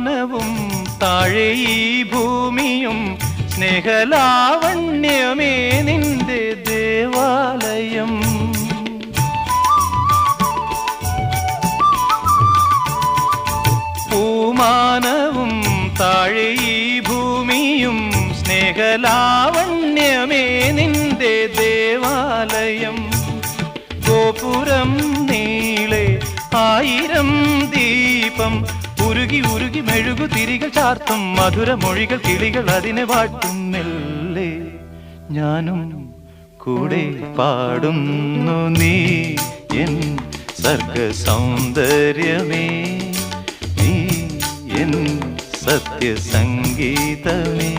പൂമാനവും താഴെ ഈ ഭൂമിയും സ്നേഹലാവണ്യമേ നിന്റെ ദേവാലയം. പൂമാനവും താഴെ ഈ ഭൂമിയും സ്നേഹലാവണ്യമേ നിന്റെ ദേവാലയം. ഗോപുരം നീളെ 1000 ദീപം ഉരുകി ഉരുകി മെഴുകു തിരികൾ ചാർത്തും മധുരമൊഴികൾ കിളികൾ അതിനെ വാട്ടും. മെല്ലെ ഞാനും കൂടെ പാടുന്നു നീ എൻ സർഗ സൗന്ദര്യമേ, നീ എൻ സത്യസംഗീതമേ.